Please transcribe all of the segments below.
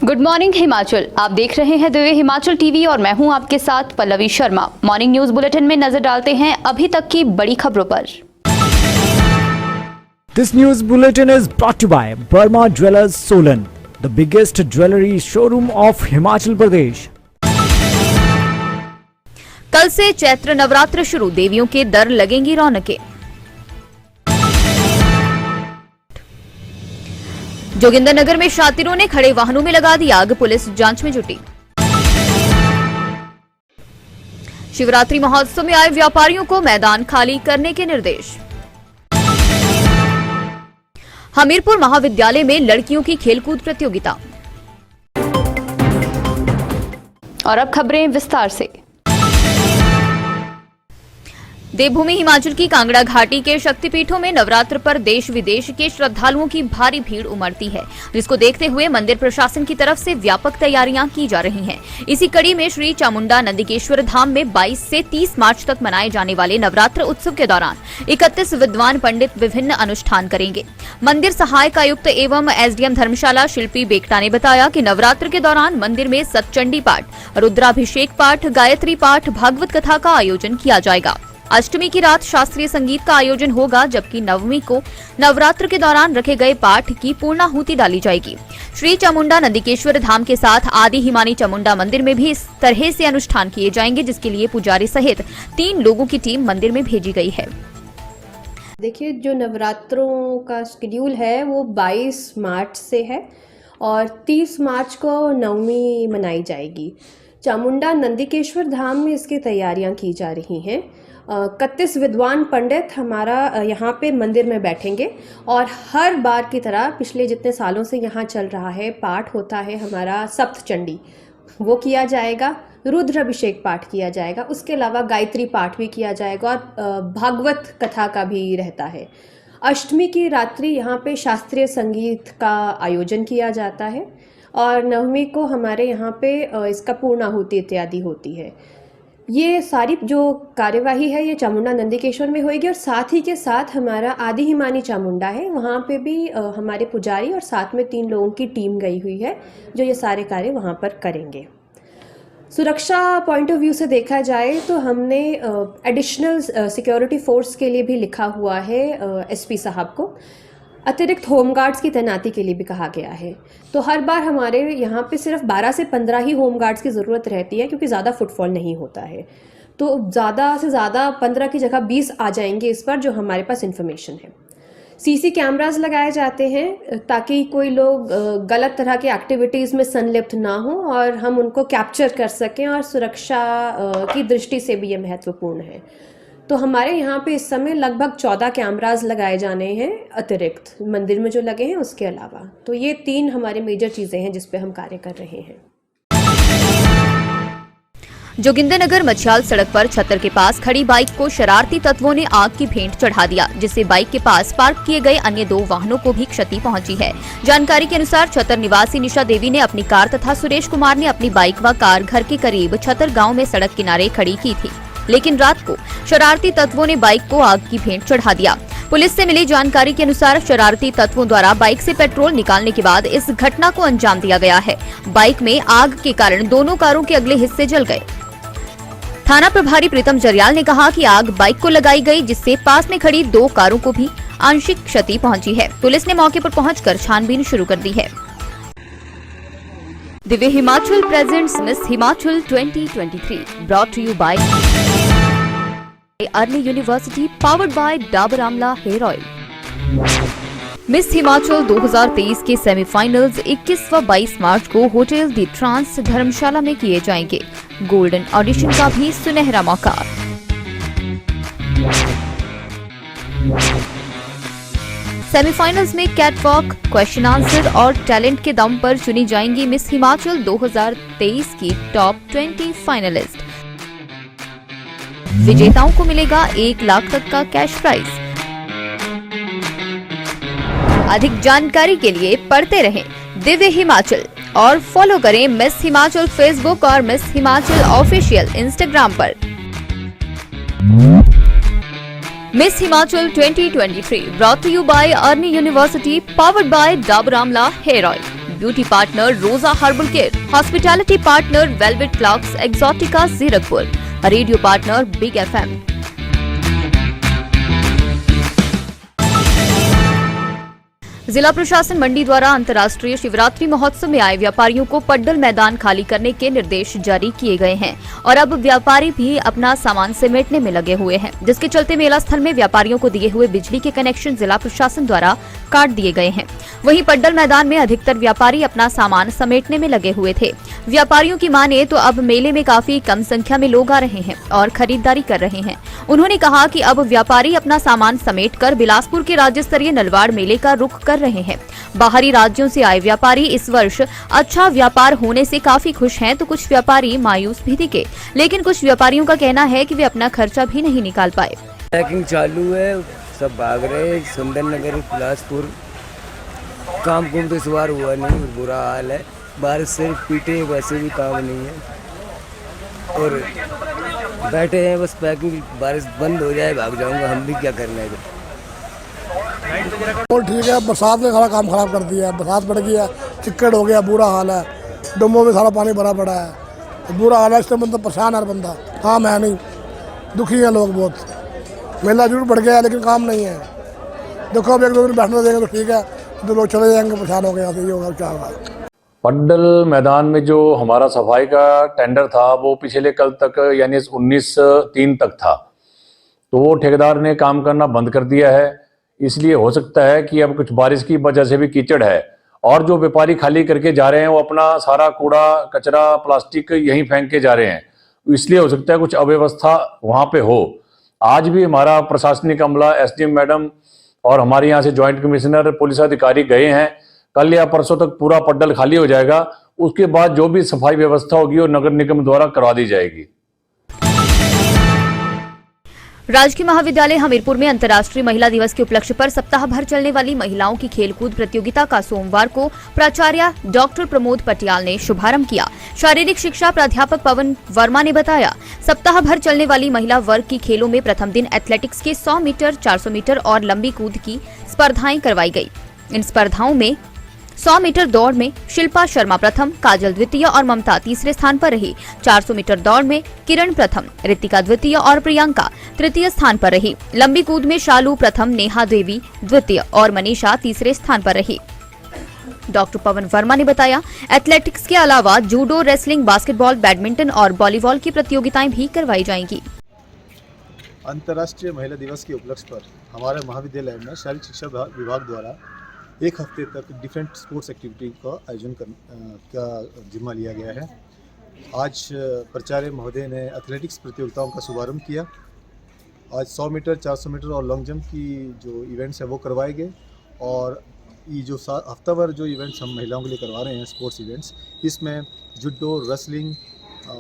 Good morning Himachal. आप देख रहे हैं दिव्य हिमाचल टीवी और मैं हूं आपके साथ Pallavi Sharma. Morning news bulletin में नजर डालते हैं अभी तक की बड़ी खबरों पर। This news bulletin is brought to you by Burma Jewellers Solan, the biggest jewelry showroom of Himachal Pradesh. कल से चैत्र नवरात्र शुरू, देवियों के दर लगेंगी रौनकें। जोगिंदरनगर में शातिरों ने खड़े वाहनों में लगा दी आग, पुलिस जांच में जुटी। शिवरात्रि महोत्सव में आए व्यापारियों को मैदान खाली करने के निर्देश। हमीरपुर महाविद्यालय में लड़कियों की खेलकूद प्रतियोगिता। और अब खबरें विस्तार से। देवभूमि हिमाचल की कांगड़ा घाटी के शक्तिपीठों में नवरात्र पर देश विदेश के श्रद्धालुओं की भारी भीड़ उमड़ती है, जिसको देखते हुए मंदिर प्रशासन की तरफ से व्यापक तैयारियां की जा रही हैं। इसी कड़ी में श्री चामुंडा नंदिकेश्वर धाम में 22 से 30 मार्च तक मनाए जाने वाले नवरात्र उत्सव के दौरान 31 विद्वान पंडित विभिन्न अनुष्ठान करेंगे। मंदिर सहायक आयुक्त एवं एसडीएम धर्मशाला शिल्पी बेकटा ने बताया कि नवरात्र के दौरान मंदिर में सतचंडी पाठ, रुद्राभिषेक पाठ, गायत्री पाठ, भागवत कथा का आयोजन किया जाएगा। अष्टमी की रात शास्त्रीय संगीत का आयोजन होगा, जबकि नवमी को नवरात्र के दौरान रखे गए पाठ की पूर्णाहुति डाली जाएगी। श्री चामुंडा नंदिकेश्वर धाम के साथ आदि हिमानी चामुंडा मंदिर में भी इस तरह से अनुष्ठान किए जाएंगे, जिसके लिए पुजारी सहित 3 लोगों की टीम मंदिर में भेजी गई है। देखिए, जो नवरात्रों का शेड्यूल है वो 22 मार्च से है और 30 मार्च को नवमी मनाई जाएगी। चामुंडा नंदिकेश्वर धाम में इसकी तैयारियां की जा रही हैं। 31 विद्वान पंडित हमारा यहाँ पे मंदिर में बैठेंगे और हर बार की तरह पिछले जितने सालों से यहाँ चल रहा है पाठ होता है हमारा सप्तचंडी, वो किया जाएगा। रुद्राभिषेक पाठ किया जाएगा, उसके अलावा गायत्री पाठ भी किया जाएगा और भागवत कथा का भी रहता है। अष्टमी की रात्रि यहाँ पे शास्त्रीय संगीत का आयोजन किया जाता है और नवमी को हमारे यहाँ पे इसका पूर्णाहुति इत्यादि होती है। ये सारी जो कार्यवाही है ये चामुंडा नंदिकेश्वर में होएगी और साथ ही के साथ हमारा आदि हिमानी चामुंडा है, वहाँ पे भी हमारे पुजारी और साथ में 3 लोगों की टीम गई हुई है जो ये सारे कार्य वहाँ पर करेंगे। सुरक्षा पॉइंट ऑफ व्यू से देखा जाए तो हमने एडिशनल सिक्योरिटी फोर्स के लिए भी लिखा हुआ है एसपी साहब को। अतिरिक्त होमगार्ड्स की तैनाती के लिए भी कहा गया है। तो हर बार हमारे यहाँ पे सिर्फ 12 से 15 ही होमगार्ड्स की ज़रूरत रहती है, क्योंकि ज़्यादा फुटफॉल नहीं होता है। तो ज़्यादा से ज़्यादा 15 की जगह 20 आ जाएंगे इस बार, जो हमारे पास इन्फॉर्मेशन है। सीसी कैमरास लगाए जाते हैं ताकि कोई लोग गलत तरह की एक्टिविटीज़ में संलिप्त ना हो और हम उनको कैप्चर कर सकें, और सुरक्षा की दृष्टि से भी ये महत्वपूर्ण है। तो हमारे यहाँ पे इस समय लगभग 14 कैमरास लगाए जाने हैं अतिरिक्त मंदिर में जो लगे हैं उसके अलावा। तो ये 3 हमारे मेजर चीज़ें हैं जिस पे हम कार्य कर रहे हैं। जोगिंदरनगर मछियाल सड़क पर छतर के पास खड़ी बाइक को शरारती तत्वों ने आग की भेंट चढ़ा दिया, जिससे बाइक के पास पार्क किए गए अन्य 2 वाहनों को भी क्षति पहुंची है। जानकारी के अनुसार छतर निवासी निशा देवी ने अपनी कार तथा सुरेश कुमार ने अपनी बाइक व कार घर के करीब छतर गाँव में सड़क किनारे खड़ी की थी, लेकिन रात को शरारती तत्वों ने बाइक को आग की भेंट चढ़ा दिया। पुलिस से मिली जानकारी के अनुसार शरारती तत्वों द्वारा बाइक से पेट्रोल निकालने के बाद इस घटना को अंजाम दिया गया है। बाइक में आग के कारण दोनों कारों के अगले हिस्से जल गए। थाना प्रभारी प्रीतम जरियाल ने कहा कि आग बाइक को लगाई गई, जिससे पास में खड़ी 2 कारों को भी आंशिक क्षति पहुंची है। पुलिस ने मौके पर पहुंचकर छानबीन शुरू कर दी है। Divya Himachal presents miss Himachal 2023 brought to you by Arni university, powered by Dabur Amla hair oil. Miss Himachal 2023 के सेमीफाइनल्स 21 व 22 मार्च को होटल दी ट्रांस धर्मशाला में किए जाएंगे। गोल्डन ऑडिशन का भी सुनहरा मौका। सेमीफाइनल्स में कैटवॉक, क्वेश्चन आंसर और टैलेंट के दम पर चुनी जाएंगी मिस हिमाचल 2023 की टॉप 20 फाइनलिस्ट। विजेताओं को मिलेगा 1 लाख तक का कैश प्राइज। अधिक जानकारी के लिए पढ़ते रहें दिव्य हिमाचल और फॉलो करें मिस हिमाचल फेसबुक और मिस हिमाचल ऑफिशियल इंस्टाग्राम पर। Miss Himachal 2023 brought to you by Arni university, powered by Dabur Amla hair oil. Beauty partner Roja herbal care, hospitality partner Velvet Clarks Exotica Zirakpur, radio partner big FM। जिला प्रशासन मंडी द्वारा अंतर्राष्ट्रीय शिवरात्रि महोत्सव में आए व्यापारियों को पड्डल मैदान खाली करने के निर्देश जारी किए गए हैं और अब व्यापारी भी अपना सामान समेटने में लगे हुए हैं, जिसके चलते मेला स्थल में व्यापारियों को दिए हुए बिजली के कनेक्शन जिला प्रशासन द्वारा काट दिए गए हैं। वहीं पड्डल मैदान में अधिकतर व्यापारी अपना सामान समेटने में लगे हुए थे। व्यापारियों की माने तो अब मेले में काफी कम संख्या में लोग आ रहे हैं और खरीदारी कर रहे हैं। उन्होंने कहा कि अब व्यापारी अपना सामान समेटकर बिलासपुर के राज्य स्तरीय नलवाड़ मेले का रुख कर रहे हैं। बाहरी राज्यों से आए व्यापारी इस वर्ष अच्छा व्यापार होने से काफी खुश हैं, तो कुछ व्यापारी मायूस भी दिखे, लेकिन कुछ व्यापारियों का कहना है कि वे अपना खर्चा भी नहीं निकाल पाए। पैकिंग चालू है, सब भाग रहे हैं। सुंदर नगर बिलासपुर काम कुम तो इस बार हुआ नहीं, बुरा हाल है। बारिश से पीटे वैसे भी काम नहीं है और बैठे हैं बस पैकिंग। बारिश बंद हो जाए भाग जाऊंगा, हम भी क्या करना है। और ठीक है, बरसात ने सारा काम खराब कर दिया है। बरसात पड़ गई है, चिक्कड़ हो गया, बुरा हाल है। डुमों में सारा पानी भरा पड़ा है, बुरा हाल है। इससे बंदा परेशान है, बंदा काम है नहीं, दुखी है लोग बहुत। मेला जरूर बढ़ गया है लेकिन काम नहीं है। देखो अब 1-2 दिन बैठने देंगे तो ठीक है, तो लोग चले जाएंगे, परेशान हो गए, ये होगा क्या होगा। पड्डल मैदान में जो हमारा सफाई का टेंडर था वो पिछले कल तक यानी 19/3 तक था, तो वो ठेकेदार ने काम करना बंद कर दिया है। इसलिए हो सकता है कि अब कुछ बारिश की वजह से भी कीचड़ है और जो व्यापारी खाली करके जा रहे हैं वो अपना सारा कूड़ा कचरा प्लास्टिक यहीं फेंक के जा रहे हैं, इसलिए हो सकता है कुछ अव्यवस्था वहाँ पे हो। आज भी हमारा प्रशासनिक अमला SDM मैडम और हमारे यहाँ से ज्वाइंट कमिश्नर पुलिस अधिकारी गए हैं। कल या परसों तक पूरा पड्डल खाली हो जाएगा, उसके बाद जो भी सफाई व्यवस्था होगी वो नगर निगम द्वारा करवा दी जाएगी। राजकीय महाविद्यालय हमीरपुर में अंतर्राष्ट्रीय महिला दिवस के उपलक्ष्य पर सप्ताह भर चलने वाली महिलाओं की खेलकूद प्रतियोगिता का सोमवार को प्राचार्य डॉक्टर प्रमोद पटियाल ने शुभारंभ किया। शारीरिक शिक्षा प्राध्यापक पवन वर्मा ने बताया, सप्ताह भर चलने वाली महिला वर्ग की खेलों में प्रथम दिन एथलेटिक्स के 100 मीटर, 400 मीटर और लंबी कूद की स्पर्धाएं करवाई गई। इन स्पर्धाओं में 100 मीटर दौड़ में शिल्पा शर्मा प्रथम, काजल द्वितीय और ममता तीसरे स्थान पर रही। 400 मीटर दौड़ में किरण प्रथम, रितिका द्वितीय और प्रियंका तृतीय स्थान पर रही। लंबी कूद में शालू प्रथम, नेहा देवी द्वितीय और मनीषा तीसरे स्थान पर रही। डॉक्टर पवन वर्मा ने बताया, एथलेटिक्स के अलावा जूडो, रेसलिंग, बास्केटबॉल, बैडमिंटन और वॉलीबॉल की प्रतियोगिताएं भी करवाई जाएंगी। अंतर्राष्ट्रीय महिला दिवस के उपलक्ष्य पर हमारे महाविद्यालय में शारीरिक शिक्षा विभाग द्वारा 1 हफ्ते तक डिफरेंट स्पोर्ट्स एक्टिविटी का आयोजन का जिम्मा लिया गया है। आज प्राचार्य महोदय ने एथलेटिक्स प्रतियोगिताओं का शुभारंभ किया। आज 100 मीटर, 400 मीटर और लॉन्ग जंप की जो इवेंट्स है वो करवाए गए और ये जो हफ्ताभर जो इवेंट्स हम महिलाओं के लिए करवा रहे हैं स्पोर्ट्स इवेंट्स, इसमें जूडो, रेसलिंग,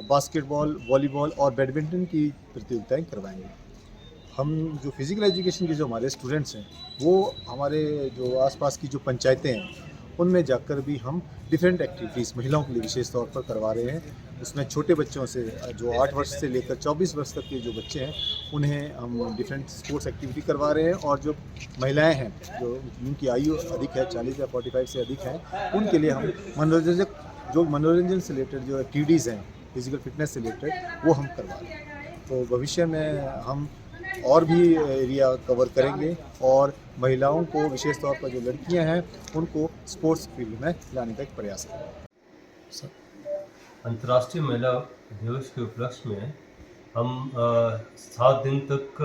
बास्केटबॉल, वॉलीबॉल और बैडमिंटन की प्रतियोगिताएँ करवाएंगे। हम जो फिज़िकल एजुकेशन के जो हमारे स्टूडेंट्स हैं वो हमारे जो आसपास की जो पंचायतें हैं उनमें जाकर भी हम डिफरेंट एक्टिविटीज़ महिलाओं के लिए विशेष तौर पर करवा रहे हैं। उसमें छोटे बच्चों से जो 8 वर्ष से लेकर 24 वर्ष तक के जो बच्चे हैं उन्हें हम डिफरेंट स्पोर्ट्स एक्टिविटी करवा रहे हैं और जो महिलाएं हैं जो जिनकी आयु अधिक है, 40 या 45 से अधिक हैं, उनके लिए हम मनोरंजन से रिलेटेड जो एक्टिविटीज़ हैं फिजिकल फिटनेस से रिलेटेड वो हम करवा रहे हैं। तो भविष्य में हम और भी एरिया कवर करेंगे और महिलाओं को विशेष तौर पर जो लड़कियां हैं उनको स्पोर्ट्स फील्ड में लाने का एक प्रयास करेंगे। अंतर्राष्ट्रीय महिला दिवस के उपलक्ष्य में हम 7 दिन तक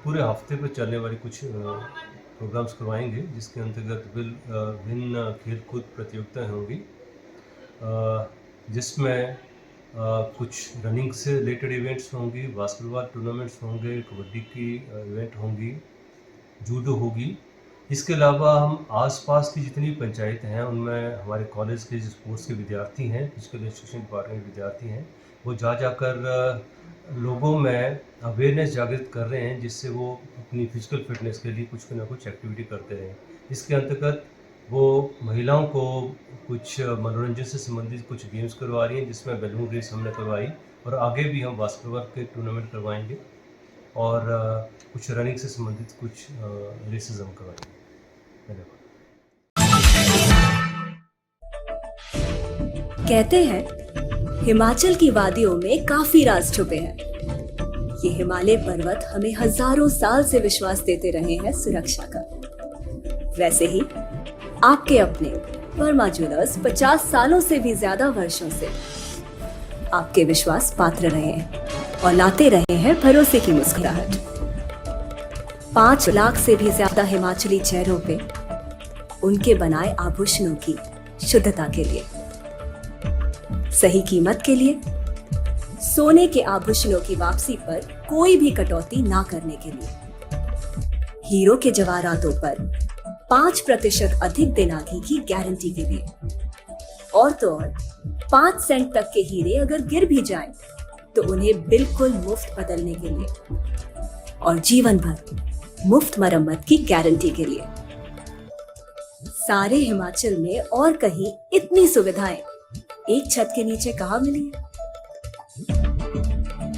पूरे हफ्ते पर चलने वाली कुछ प्रोग्राम्स करवाएंगे, जिसके अंतर्गत विभिन्न खेलकूद प्रतियोगिताएं होंगी, जिसमें कुछ रनिंग से रिलेटेड इवेंट्स होंगी, बास्केटबॉल टूर्नामेंट्स होंगे, कबड्डी की इवेंट होंगी, जूडो होगी। इसके अलावा हम आसपास की जितनी पंचायतें हैं उनमें हमारे कॉलेज के जो स्पोर्ट्स के विद्यार्थी हैं, फिजिकल एजुकेशन डिपार्टमेंट के विद्यार्थी हैं, वो जाकर लोगों में अवेयरनेस जागृत कर रहे हैं, जिससे वो अपनी फिजिकल फिटनेस के लिए कुछ ना कुछ एक्टिविटी करते रहें। इसके अंतर्गत वो महिलाओं को कुछ मनोरंजन से संबंधित कुछ गेम्स करवा रही हैं, जिसमें बैलून रेस हमने करवाई और आगे भी हम बास्केटबॉल के टूर्नामेंट करवाएंगे और कुछ रनिंग से संबंधित कुछ रेसेस हम करवाएंगे। धन्यवाद। कहते हैं हिमाचल की वादियों में काफी राज छुपे हैं। ये हिमालय पर्वत हमें हजारों साल से विश्वास देते रहे हैं सुरक्षा का। वैसे ही आपके अपने वर्मा ज्वेलर्स 50 सालों से भी ज्यादा वर्षों से आपके विश्वास पात्र रहे हैं और लाते रहे हैं भरोसे की मुस्कुराहट। 5 लाख से भी ज्यादा हिमाचली चेहरों पे उनके बनाए आभूषणों की शुद्धता के लिए, सही कीमत के लिए, सोने के आभूषणों की वापसी पर कोई भी कटौती ना करने के लिए, हीरो के जवाहरातों पर 5% अधिक दिनागी की गारंटी के लिए, और तो और 5 सेंट तक के हीरे अगर गिर भी जाएं तो उन्हें बिल्कुल मुफ्त बदलने के लिए, और जीवन भर मुफ्त मरम्मत की गारंटी के लिए। सारे हिमाचल में और कहीं इतनी सुविधाएं एक छत के नीचे कहां मिली है?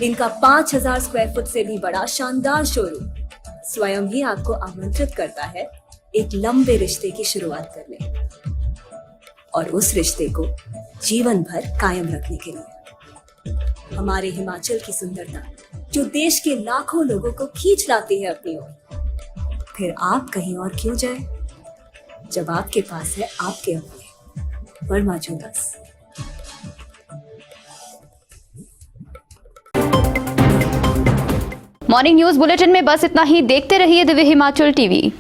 इनका 5000 स्क्वायर फुट से भी बड़ा शानदार शोरूम स्वयं ही आपको आमंत्रित करता है एक लंबे रिश्ते की शुरुआत करने और उस रिश्ते को जीवन भर कायम रखने के लिए। हमारे हिमाचल की सुंदरता जो देश के लाखों लोगों को खींच लाती है अपनी ओर, फिर आप कहीं और क्यों जाए जब आपके पास है आपके अपने Verma jewellers. Morning news bulletin में बस इतना ही। देखते रहिए दिव्य हिमाचल टीवी।